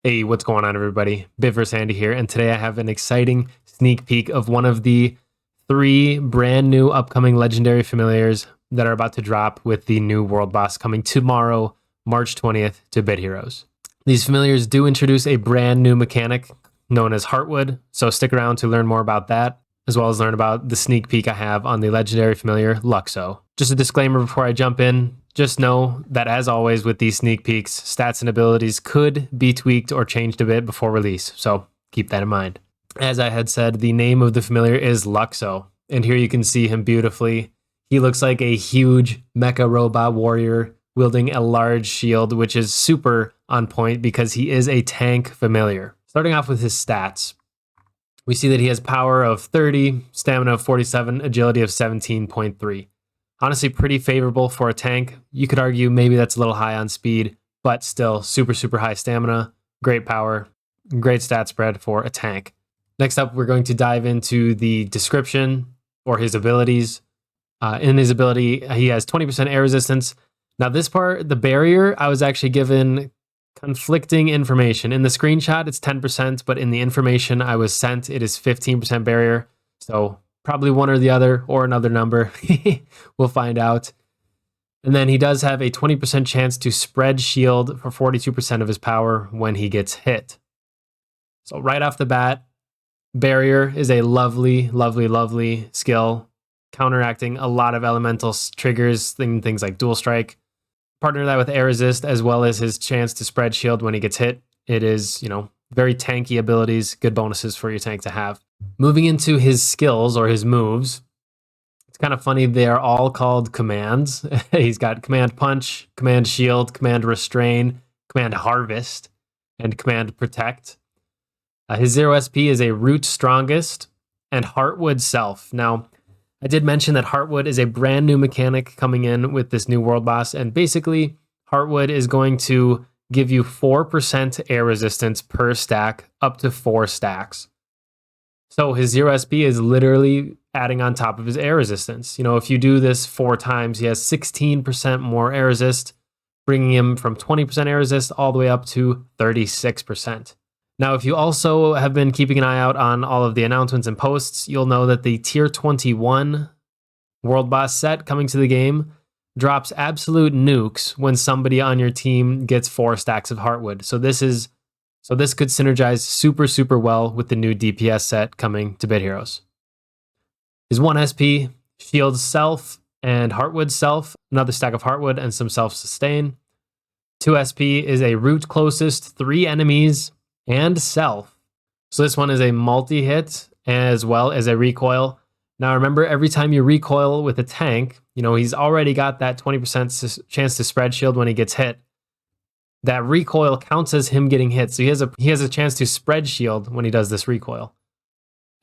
Hey, what's going on, everybody? Bitverse Andy here, and today I have an exciting sneak peek of one of the 3 brand new upcoming Legendary Familiars that are about to drop with the new World Boss coming tomorrow, March 20th, to Bit Heroes. These Familiars do introduce a brand new mechanic known as Heartwood, so stick around to learn more about that, as well as learn about the sneak peek I have on the Legendary Familiar LUX-0. Just a disclaimer before I jump in. Just know that, as always with these sneak peeks, stats and abilities could be tweaked or changed a bit before release, so keep that in mind. As I had said, the name of the familiar is Luxo, and here you can see him beautifully. He looks like a huge mecha robot warrior wielding a large shield, which is super on point because he is a tank familiar. Starting off with his stats, we see that he has power of 30, stamina of 47, agility of 17.3. Honestly, pretty favorable for a tank. You could argue maybe that's a little high on speed, but still super high stamina, great power, great stat spread for a tank. Next up, we're going to dive into the description or his abilities. In his ability, he has 20% air resistance. Now this part, the barrier, I was actually given conflicting information. In the screenshot, it's 10%, but in the information I was sent, it is 15% barrier. So probably one or the other, or another number. We'll find out. And then he does have a 20% chance to spread shield for 42% of his power when he gets hit. So right off the bat, barrier is a lovely skill, counteracting a lot of elemental triggers, things like dual strike. Partner that with air resist, as well as his chance to spread shield when he gets hit. It is, very tanky abilities, good bonuses for your tank to have. Moving into his skills or his moves, it's kind of funny. They are all called commands. He's got command punch, command shield, command restrain, command harvest, and command protect. His 0 SP is a root strongest and Heartwood self. Now, I did mention that Heartwood is a brand new mechanic coming in with this new world boss, and basically Heartwood is going to give you 4% air resistance per stack, up to 4 stacks. So his 0 SP is literally adding on top of his air resistance. If you do this 4 times, he has 16% more air resist, bringing him from 20% air resist all the way up to 36%. Now, if you also have been keeping an eye out on all of the announcements and posts, you'll know that the Tier 21 World Boss set coming to the game drops absolute nukes when somebody on your team gets 4 stacks of Heartwood. So this could synergize super well with the new DPS set coming to Bit Heroes. His 1 SP, Shield Self and Heartwood Self, another stack of Heartwood and some self-sustain. 2 SP is a root closest, 3 enemies, and self. So this one is a multi-hit as well as a recoil. Now remember, every time you recoil with a tank, he's already got that 20% chance to spread shield when he gets hit. That recoil counts as him getting hit. So he has a chance to spread shield when he does this recoil.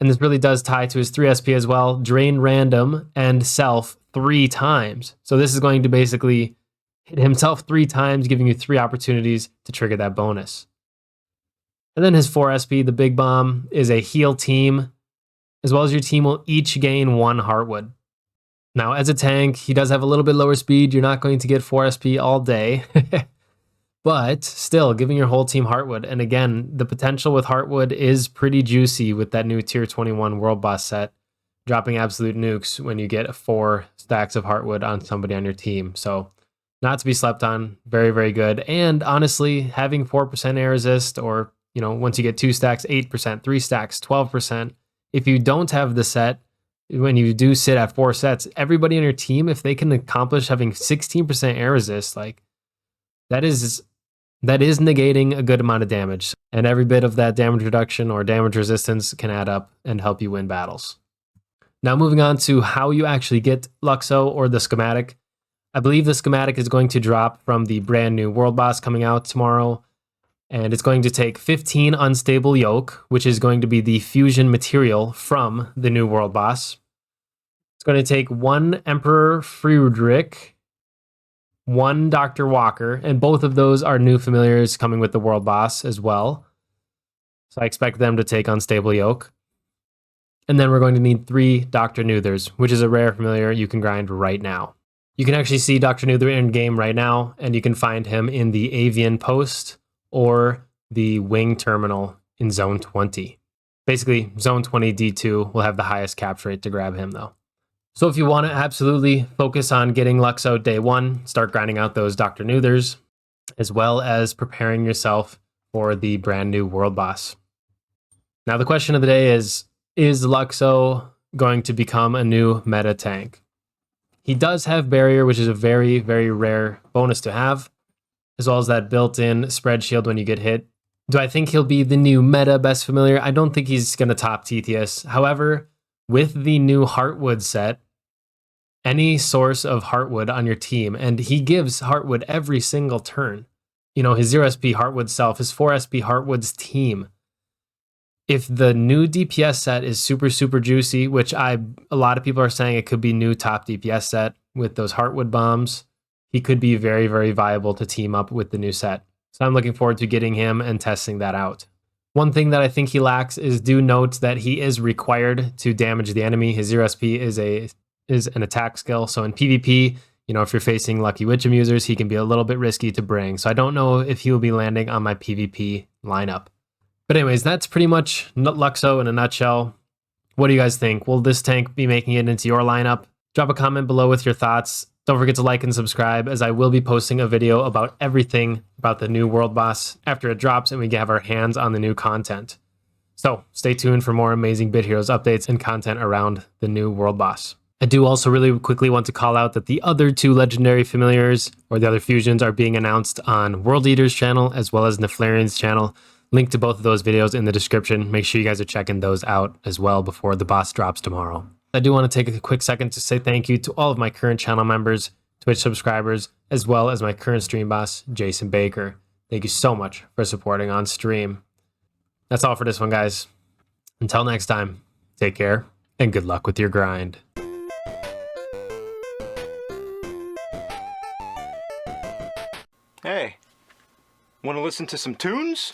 And this really does tie to his 3 SP as well. Drain random and self 3 times. So this is going to basically hit himself 3 times, giving you 3 opportunities to trigger that bonus. And then his 4 SP, the Big Bomb, is a heal team, as well as your team will each gain 1 Heartwood. Now, as a tank, he does have a little bit lower speed. You're not going to get 4 SP all day, but still giving your whole team Heartwood. And again, the potential with Heartwood is pretty juicy with that new Tier 21 World Boss set, dropping absolute nukes when you get 4 stacks of Heartwood on somebody on your team. So not to be slept on, very good. And honestly, having 4% air resist, or once you get 2 stacks, 8%, 3 stacks, 12%. If you don't have the set, when you do sit at 4 sets, everybody on your team, if they can accomplish having 16% air resist, that is negating a good amount of damage. And every bit of that damage reduction or damage resistance can add up and help you win battles. Now moving on to how you actually get Luxo or the Schematic. I believe the Schematic is going to drop from the brand new World Boss coming out tomorrow. And it's going to take 15 unstable yoke, which is going to be the fusion material from the new World Boss. It's going to take 1 Emperor Friedrich, 1 Dr. Walker, and both of those are new familiars coming with the World Boss as well. So I expect them to take unstable yoke. And then we're going to need 3 Doctor Newthers, which is a rare familiar you can grind right now. You can actually see Doctor Newther in game right now, and you can find him in the Avian post or the wing terminal in zone 20. Basically, zone 20 D2 will have the highest capture rate to grab him though. So if you want to absolutely focus on getting Luxo day one, start grinding out those Doctor Newthers, as well as preparing yourself for the brand new world boss. Now the question of the day is Luxo going to become a new meta tank? He does have barrier, which is a very, very rare bonus to have, as well as that built-in spread shield when you get hit. Do I think he'll be the new meta best familiar? I don't think he's going to top TTS. However, with the new Heartwood set, any source of Heartwood on your team, and he gives Heartwood every single turn. You know, his 0 SP Heartwood self, his 4 SP Heartwood's team. If the new DPS set is super, super juicy, which a lot of people are saying it could be new top DPS set with those Heartwood bombs, he could be very, very viable to team up with the new set. So I'm looking forward to getting him and testing that out. One thing that I think he lacks is do note that he is required to damage the enemy. His 0 SP is an attack skill. So in PvP, you know, if you're facing Lucky Witchem users, he can be a little bit risky to bring. So I don't know if he will be landing on my PvP lineup. But anyways, that's pretty much Luxo in a nutshell. What do you guys think? Will this tank be making it into your lineup? Drop a comment below with your thoughts. Don't forget to like and subscribe, as I will be posting a video about everything about the new world boss after it drops and we have our hands on the new content. So stay tuned for more amazing Bit Heroes updates and content around the new world boss. I do also really quickly want to call out that the other 2 legendary familiars, or the other fusions, are being announced on World Eater's channel as well as Neflarian's channel. Link to both of those videos in the description. Make sure you guys are checking those out as well before the boss drops tomorrow. I do want to take a quick second to say thank you to all of my current channel members, Twitch subscribers, as well as my current stream boss, Jason Baker. Thank you so much for supporting on stream. That's all for this one, guys. Until next time, take care and good luck with your grind. Hey, want to listen to some tunes?